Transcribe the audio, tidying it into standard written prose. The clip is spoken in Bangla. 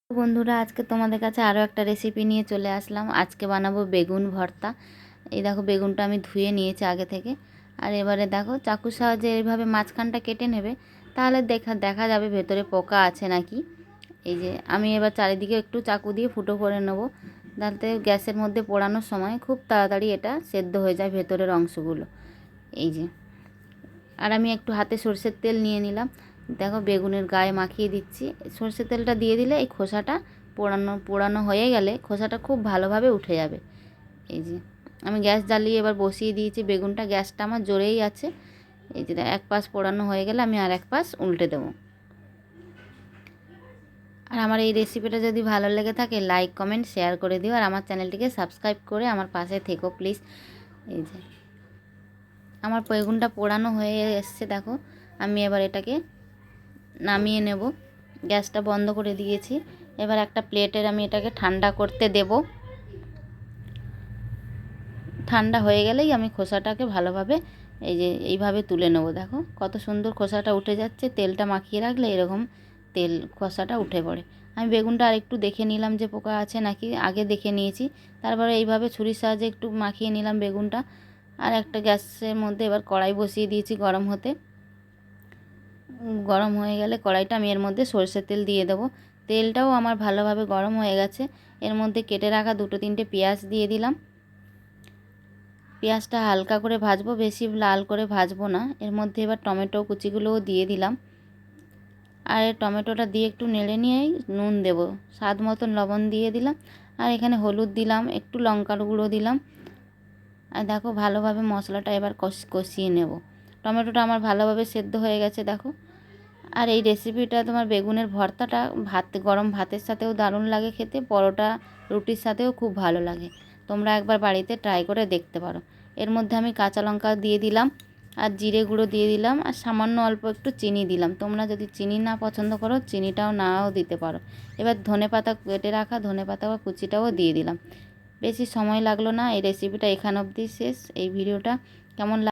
বন্ধুরা, আজকে তোমাদের কাছে আরও একটা রেসিপি নিয়ে চলে আসলাম। আজকে বানাবো বেগুন ভর্তা। এই দেখো, বেগুনটা আমি ধুয়ে নিয়েছি আগে থেকে। আর এবারে দেখো, চাকুর সাহায্যে এইভাবে মাঝখানটা কেটে নেবে, তাহলে দেখা যাবে ভেতরে পোকা আছে নাকি। এই যে আমি এবার চারিদিকে একটু চাকু দিয়ে ফুটো করে নেব, যাতে গ্যাসের মধ্যে পোড়ানোর সময় খুব তাড়াতাড়ি এটা সেদ্ধ হয়ে যায় ভেতরের অংশগুলো। এই যে, আর আমি একটু হাতে সরষের তেল নিয়ে নিলাম। দেখো, বেগুনের গায়ে মাখিয়ে দিচ্ছি। সরষের তেলটা দিয়ে দিলে এই খোসাটা পোড়ানো হয়ে গেলে খোসাটা খুব ভালোভাবে উঠে যাবে। এই যে আমি গ্যাস জ্বালিয়ে এবার বসিয়ে দিয়েছি বেগুনটা। গ্যাসটা আমার জোরেই আছে। এই যে এক পাশ পোড়ানো হয়ে গেলে আমি আর এক পাশ উল্টে দেবো। আর আমার এই রেসিপিটা যদি ভালো লেগে থাকে, লাইক কমেন্ট শেয়ার করে দিও। আর আমার চ্যানেলটিকে সাবস্ক্রাইব করে আমার পাশে থেকো প্লিজ। এই যে আমার বেগুনটা পোড়ানো হয়ে এসছে, দেখো। আমি এবার এটাকে নামিয়ে নেব। গ্যাসটা বন্ধ করে দিয়েছি। এবার একটা প্লেটের আমি এটাকে ঠান্ডা করতে দেব। ঠান্ডা হয়ে গেলেই আমি খোসাটাকে ভালোভাবে এই যে এইভাবে তুলে নেব। দেখো কত সুন্দর খোসাটা উঠে যাচ্ছে। তেলটা মাখিয়ে রাখলে এরকম খোসাটা উঠে পড়ে। আমি বেগুনটা আরেকটু দেখে নিলাম যে পোকা আছে নাকি, আগে দেখে নিয়েছি। তারপরে এইভাবে ছুরির সাহায্যে একটু মাখিয়ে নিলাম বেগুনটা। আর একটা গ্যাসের মধ্যে এবার কড়াই বসিয়ে দিয়েছি গরম হতে। গরম হয়ে গেলে কড়াইটা আমি এর মধ্যে সরষের তেল দিয়ে দেবো। তেলটাও আমার ভালোভাবে গরম হয়ে গেছে। এর মধ্যে কেটে রাখা 2-3টে পেঁয়াজ দিয়ে দিলাম। পেঁয়াজটা হালকা করে ভাজবো, বেশি লাল করে ভাজবো না। এর মধ্যে এবার টমেটো কুচিগুলোও দিয়ে দিলাম। আর এই টমেটোটা দিয়ে একটু নেড়ে নিয়েই নুন দেব, স্বাদ মতন লবণ দিয়ে দিলাম। আর এখানে হলুদ দিলাম, একটু লঙ্কার গুঁড়ো দিলাম। আর দেখো, ভালোভাবে মশলাটা এবার কষিয়ে নেব। টমেটোটা আমার ভালোভাবে সেদ্ধ হয়ে গেছে, দেখো। আর এই রেসিপিটা, তোমার বেগুনের ভর্তাটা গরম ভাতের সাথেও দারুণ লাগে খেতে, পরোটা রুটির সাথেও খুব ভালো লাগে। তোমরা একবার বাড়িতে ট্রাই করে দেখতে পারো। এর মধ্যে আমি কাঁচা লঙ্কা দিয়ে দিলাম, আর জিরে গুঁড়ো দিয়ে দিলাম, আর সামান্য অল্প একটু চিনি দিলাম। তোমরা যদি চিনি না পছন্দ করো, চিনিটাও নাও দিতে পারো। এবার ধনেপাতা, কেটে রাখা ধনেপাতা বা কুচিটাও দিয়ে দিলাম। বেশি সময় লাগলো না। এই রেসিপিটা এখান অবধি শেষ। এই ভিডিওটা কেমন